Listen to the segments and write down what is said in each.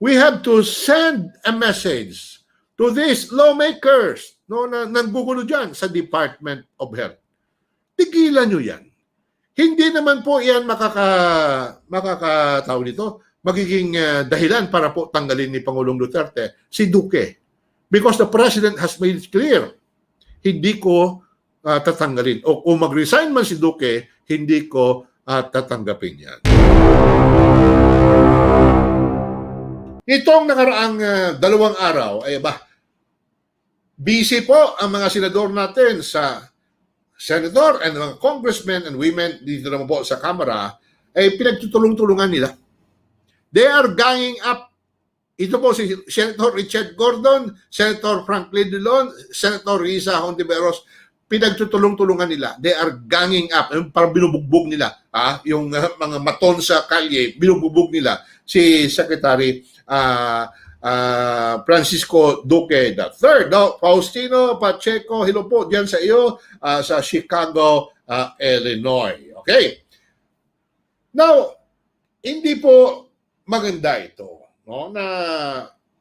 we have to send a message to these lawmakers na nanggugulo dyan sa Department of Health. Tigilan nyo yan. Hindi naman po yan makakatawag dito, magiging dahilan para po tanggalin ni Pangulong Duterte si Duque. Because the President has made it clear, hindi ko tatanggalin. O kung mag-resign man si Duque, hindi ko tatanggapin yan. Itong nakaraang 2 araw, ay busy po ang mga senador natin sa senator and mga congressmen and women dito naman po sa Kamara, ay pinagtutulong-tulungan nila. They are ganging up. Ito po si Senator Richard Gordon, Senator Franklin Drilon, Senator Risa Hontiveros, pinagtutulong-tulungan nila. They are ganging up. Parang binubugbog nila. Yung mga maton sa kalye, binubugbog nila si Secretary Francisco Duque III. No? Faustino Pacheco, hello po diyan sa iyo sa Chicago, Illinois. Okay. Now, hindi po maganda ito, no? Na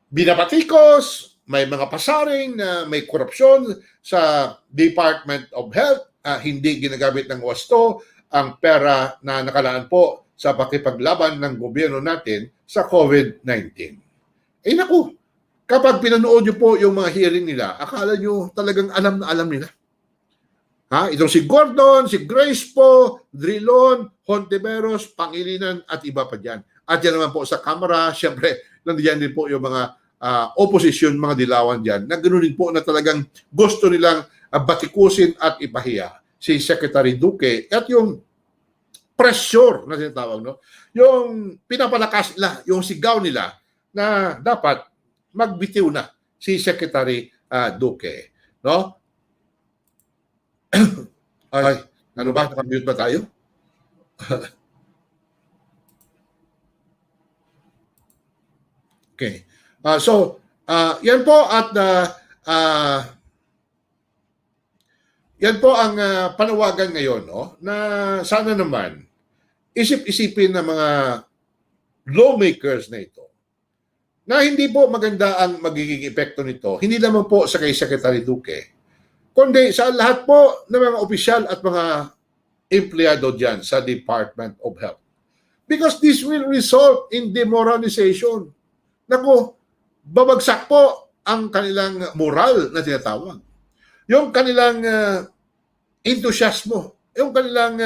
binabatikos, may mga pasaring na may korupsyon sa Department of Health, hindi ginagamit ng wasto ang pera na nakalaan po sa pakipaglaban ng gobyerno natin sa COVID-19. Eh naku, kapag pinanood nyo po yung mga hearing nila, akala nyo talagang alam na alam nila. Itong si Gordon, si Grace po, Drilon, Hontiveros, Pangilinan at iba pa dyan. At yan naman po sa Kamara, siyempre, nandiyan din po yung mga opposition, mga dilawan dyan, na ganoon din po na talagang gusto nilang batikusin at ipahiya si Secretary Duque at yung pressure na tinatawag, no? Yung pinapalakas nila, yung sigaw nila na dapat magbitiw na si Secretary Duque, no? Ay, ano ba? Nakamute ba tayo? Okay. Yan po at yan po ang panawagan ngayon, no? Na sana naman isip-isipin ng mga lawmakers na ito na hindi po maganda ang magiging epekto nito, hindi lamang po sa kay Secretary Duque, kundi sa lahat po ng mga opisyal at mga empleyado dyan sa Department of Health. Because this will result in demoralization. Naku, babagsak po ang kanilang moral na tinatawag. Yung kanilang entusiasmo, yung kanilang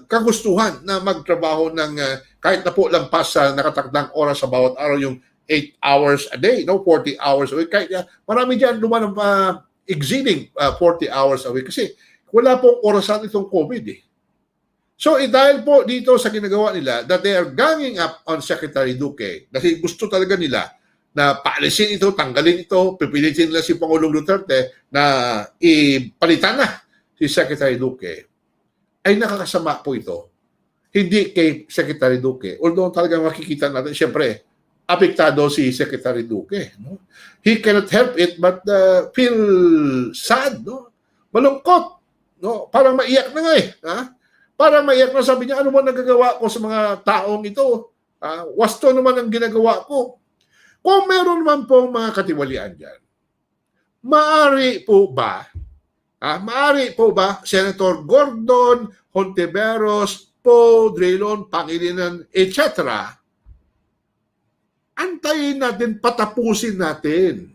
kagustuhan na magtrabaho ng kahit na po lampas sa nakatakdang oras sa bawat araw, yung 8 hours a day, no, 40 hours a week. Kahit marami dyan lumanang exceeding 40 hours a week kasi wala pong orasan itong COVID eh. So dahil po dito sa ginagawa nila that they are ganging up on Secretary Duque kasi gusto talaga nila na paalisin ito, tanggalin ito, pipilitin nila si Pangulong Duterte na ipalitan na si Secretary Duque, ay nakakasama po ito. Hindi kay Secretary Duque. Although talagang makikita natin, siyempre, apektado si Secretary Duque. No? He cannot help it but feel sad, no? Malungkot. No? Parang maiyak na nga eh. Parang maiyak na, sabi niya, ano ba nagagawa ko sa mga taong ito? Wasto naman ang ginagawa ko. Kung meron naman pong mga katiwalian dyan, maaari po ba Senator Gordon, Hontiveros, Poe, Drilon, Pangilinan, etc., antayin natin, patapusin natin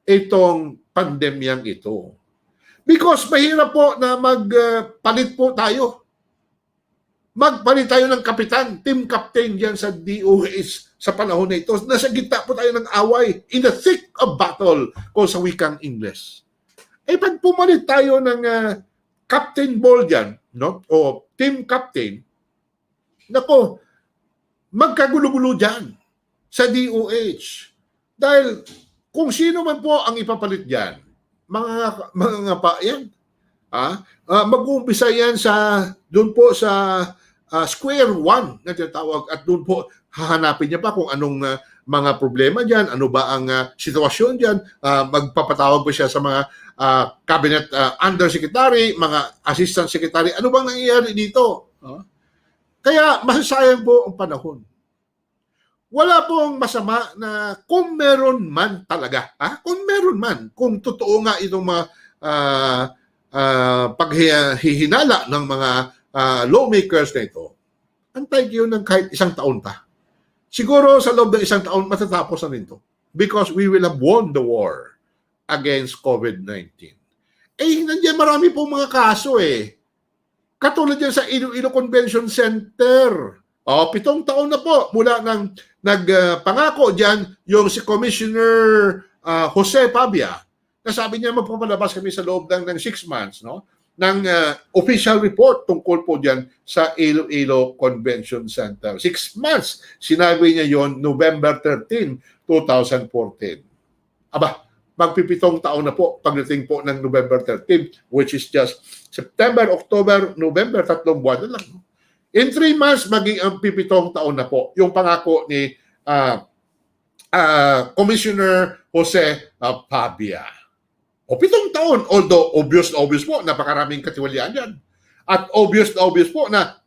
itong pandemyang ito. Because mahirap po na magpalit po tayo. Magpalit tayo ng kapitan, team captain dyan sa DOH sa panahon na ito. Nasa gitna po tayo ng away, in the thick of battle, kung sa wikang Ingles. Pag pumalit tayo ng captain ball dyan, no? O team captain, nako, magkagulo-gulo dyan sa DOH. Dahil kung sino man po ang ipapalit dyan, mga pa yan. Mag-uumpisa yan doon po sa square one na tinatawag at doon po hahanapin niya pa kung anong mga problema dyan, ano ba ang sitwasyon dyan, magpapatawag po siya sa mga cabinet undersecretary, mga assistant secretary, ano bang nangyayari dito? Kaya masasayang po ang panahon. wala pong masama na kung meron man talaga, kung meron man, kung totoo nga itong mga paghihinala ng mga lawmakers na ito, antay kayo ng kahit isang taon pa. Siguro sa loob ng isang taon, matatapos na rin ito. Because we will have won the war against COVID-19. Nandiyan marami pong mga kaso Katulad yan sa Iloilo Convention Center. 7 taon na po mula nang nagpangako dyan yung si Commissioner Jose Pabia na sabi niya magpapalabas kami sa loob ng 6 months ng official report tungkol po dyan sa Iloilo Convention Center. 6 months. Sinabi niya yon November 13, 2014. Magpipitong taon na po pagdating po ng November 13, which is just September, October, November, 3 buwan na lang. In 3 months, maging ang pipitong taon na po yung pangako ni Commissioner Jose Pabia. 7 taon, although obvious po, napakaraming katiwalian yan. At obvious po na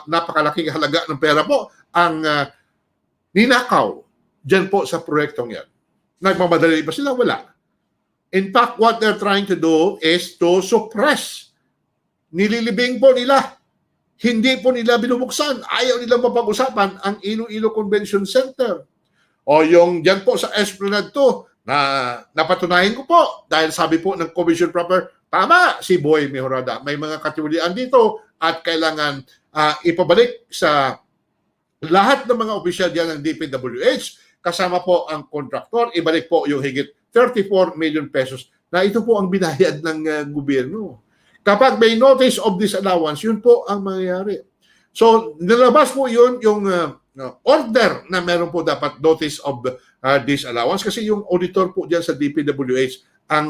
napakalaking halaga ng pera po ang ninakaw dyan po sa proyektong yan. Nagmamadali ba sila? Wala. In fact, what they're trying to do is to suppress. Nililibing po nila. Hindi po nila binubuksan. Ayaw nilang mapag-usapan ang Iloilo Convention Center. O yung dyan po sa Esplanade 2 na napatunayan ko po dahil sabi po ng Commission Proper, tama si Boy Mejorada. May mga katiwalian dito at kailangan ipabalik sa lahat ng mga opisyal dyan ng DPWH kasama po ang kontraktor, ibalik po yung higit 34 million pesos na ito po ang binayad ng gobyerno. Kapag may notice of disallowance, yun po ang mangyayari. So, nilabas po yun yung order na meron po dapat notice of disallowance kasi yung auditor po dyan sa DPWH ang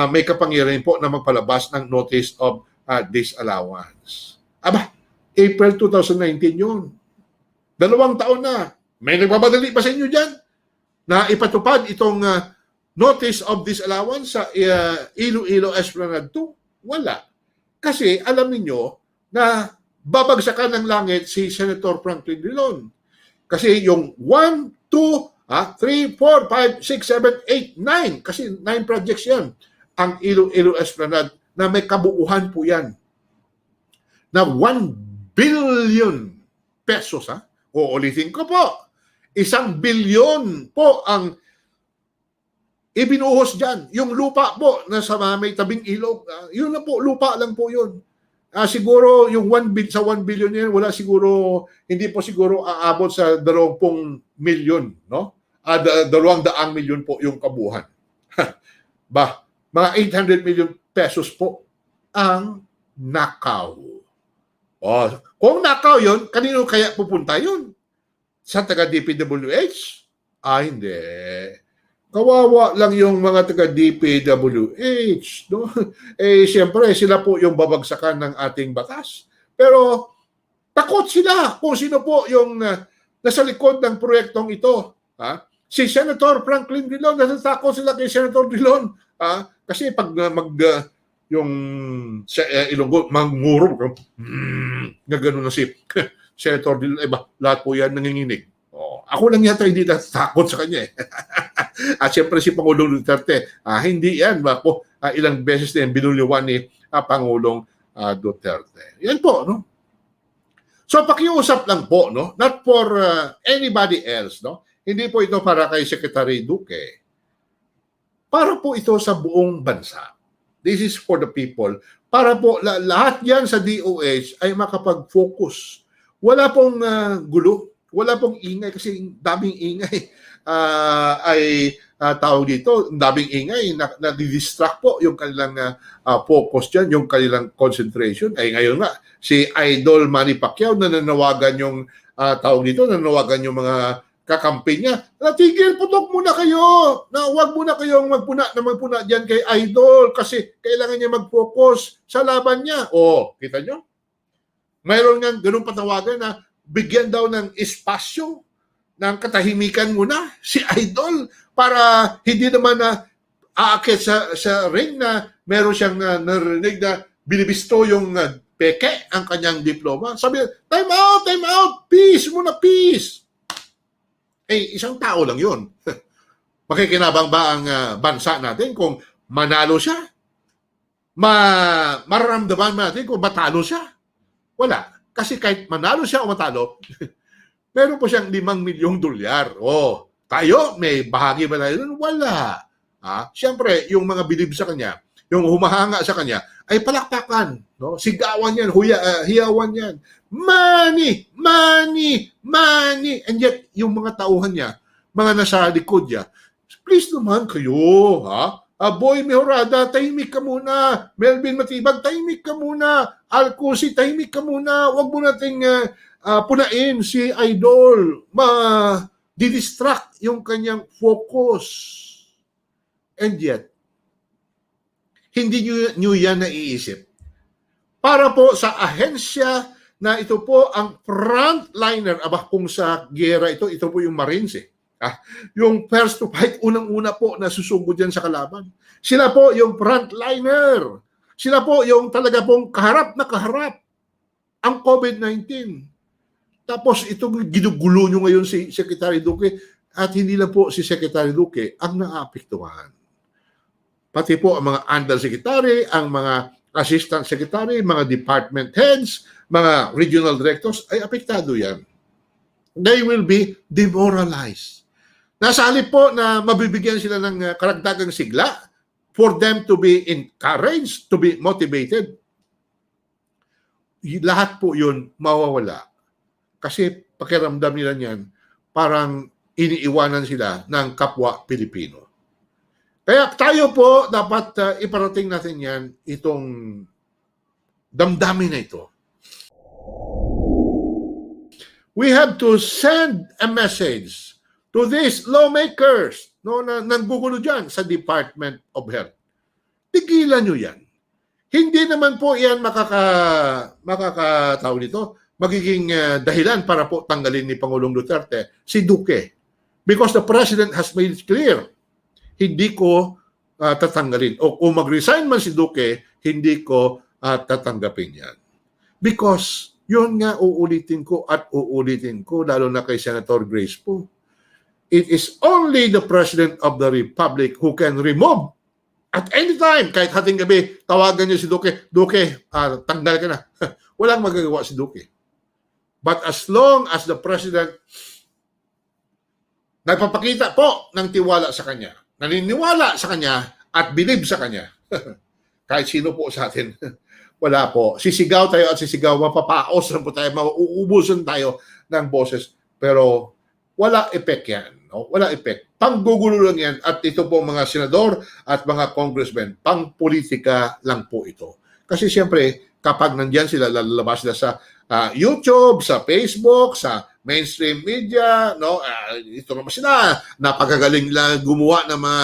may kapangyarihan po na magpalabas ng notice of disallowance. April 2019 yun. 2 taon na. May nagmamadali pa sa inyo dyan na ipatupad itong notice of disallowance sa Iloilo Esplanade 2? Wala. Kasi alam niyo na babagsakan ng langit si Senator Franklin Drilon. Kasi yung 1, 2, 3, 4, 5, 6, 7, 8, 9. Kasi 9 projects yan. Ang Iloilo Esplanade na may kabuuhan po yan. Na 1 billion pesos. Uulitin ko po. 1 bilyon po ang ibinuhos dyan. Yung lupa po na sa may tabing ilog, yun na po, lupa lang po yun. Siguro yung 1 billion yan, wala siguro, hindi po siguro aabot sa 20 milyon, no? 200 milyon po yung kabuhan. Mga 800 million pesos po ang nakaw. Kung nakaw yun, kanino kaya pupunta yun? Sa taga DPWH? Hindi. Kawawa lang yung mga taga DPWH. No? Siyempre, sila po yung babagsakan ng ating batas. Pero takot sila kung sino po yung nasa likod ng proyektong ito. Si Senator Franklin Drilon, natatakot sila kay Senator Drilon. Kasi pag yung Ilonggo, mangurog, gano'n na si Senator Drilon, lahat po yan nanginginig. Ako lang yata hindi natakot sa kanya At siyempre si Pangulong Duterte, hindi yan. Ilang beses na yan binuliwan ni Pangulong Duterte. Yan po, no? So pakiusap lang po, no? Not for anybody else, no? Hindi po ito para kay Secretary Duque. Para po ito sa buong bansa. This is for the people. Para po lahat yan sa DOH ay makapag-focus. Wala pong gulo, wala pong ingay kasi daming ingay tawag dito, daming ingay na distract po yung kanilang focus dyan, yung kanilang concentration. Ngayon nga, si Idol Manny Pacquiao nananawagan yung nananawagan yung mga kakampi niya. Tigil, putok muna kayo. Na huwag muna kayong magpuna dyan kay Idol kasi kailangan niya mag-focus sa laban niya. Kita nyo? Mayroon nga ganun patawagan na bigyan daw ng espasyo ng katahimikan muna si Idol para hindi naman na aakit sa ring na meron siyang narinig na binibisto yung peke ang kanyang diploma. Sabi, time out, peace muna, peace. Eh, isang tao lang yun. Makikinabang ba ang bansa natin kung manalo siya? Mararamdaman natin kung matalo siya? Wala. Kasi kahit manalo siya o matalo, meron po siyang 5 milyong dolyar. Oh, tayo, may bahagi ba tayo doon? Wala. Siyempre, yung mga bilib sa kanya, yung humahanga sa kanya, ay palakpakan. No? Sigawan yan, hiyawan yan. Money! Money! Money! And yet, yung mga tauhan niya, mga nasa likod niya, please naman kayo, Boy Mejorada, tahimik ka muna. Melvin Matibag, tahimik ka muna. Alcusi, tahimik ka muna. Huwag mo nating punain si Idol. Didistract yung kanyang focus. And yet, hindi nyo yan naiisip. Para po sa ahensya na ito po ang frontliner, kung sa gera ito po yung Marines yung first to fight, unang-una po na susugod yan sa kalaban. Sila po yung frontliner. Sila po yung talaga pong kaharap na kaharap ang COVID-19. Tapos itong ginugulo nyo ngayon si Secretary Duque at hindi lang po si Secretary Duque ang naapektuhan. Pati po ang mga undersecretary, ang mga assistant secretary, mga department heads, mga regional directors, ay apektado yan. They will be demoralized. Nasa halip po na mabibigyan sila ng karagdagang sigla for them to be encouraged, to be motivated, lahat po yun mawawala. Kasi pakiramdam nila niyan, parang iniiwanan sila ng kapwa Pilipino. Kaya tayo po dapat iparating natin yan, itong damdamin na ito. We have to send a message to these lawmakers na nanggugulo dyan sa Department of Health. Tigilan nyo yan. Hindi naman po yan makakatawag nito, magiging dahilan para po tanggalin ni Pangulong Duterte si Duque. Because the President has made it clear, hindi ko tatanggalin. O kung mag-resign man si Duque, hindi ko tatanggapin yan. Because yun nga uulitin ko at uulitin ko, lalo na kay Senator Grace po. It is only the President of the Republic who can remove at any time, kahit hating gabi, tawagan niyo si Duque, Duque, tanggal ka na. Walang magagawa si Duque. But as long as the President nagpapakita po ng tiwala sa kanya, naniniwala sa kanya at believe sa kanya, kahit sino po sa atin, wala po. Sisigaw tayo at sisigaw, mapapaos lang po tayo, mauubusan tayo ng boses, pero wala effect yan. No? Wala effect. Panggugulo lang yan at ito po mga senador at mga congressmen, pang-politika lang po ito. Kasi siyempre, kapag nandyan sila, lalabas sila sa YouTube, sa Facebook, sa mainstream media, no? Ito naman sila, napagagaling nila gumawa ng mga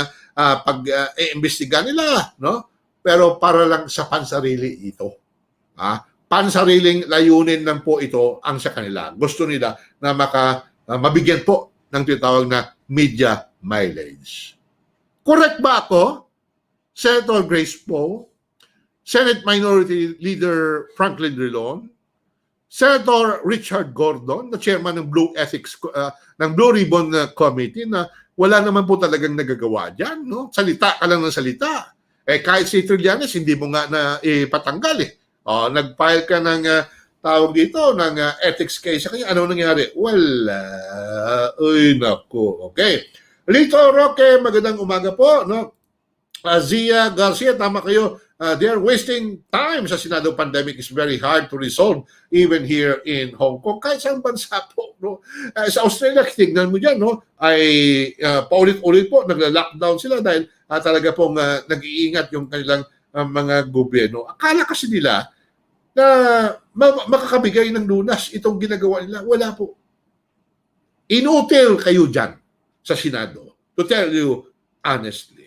pag-iimbestiga nila, no? Pero para lang sa pansarili ito. Pansariling layunin lang po ito ang sa kanila. Gusto nila na mabigyan po ng tinatawag na media mileage. Correct ba ako? Senator Grace Poe, Senate Minority Leader Franklin Drilon, Senator Richard Gordon, na chairman ng Blue Ethics ng Blue Ribbon Committee, na wala naman po talagang nagagawa diyan, no? Salita ka lang ng salita. Kahit si Trillanes hindi mo nga na ipatanggal nag-file ka ng tawag dito ng ethics case sa kanya. Ano nangyari? Wala. Uy, naku. Okay. Lito Roque, magandang umaga po. No? Zia Garcia, tama kayo. They are wasting time sa Senado. Pandemic is very hard to resolve even here in Hong Kong. Kahit saan bansa po. No? Sa Australia, tignan mo dyan, no? Ay paulit-ulit po, nagla-lockdown sila dahil talaga pong nag-iingat yung kanilang mga gobyerno. Akala kasi nila na makakabigay ng lunas itong ginagawa nila. Wala po. Inutil kayo dyan sa Senado. To tell you honestly.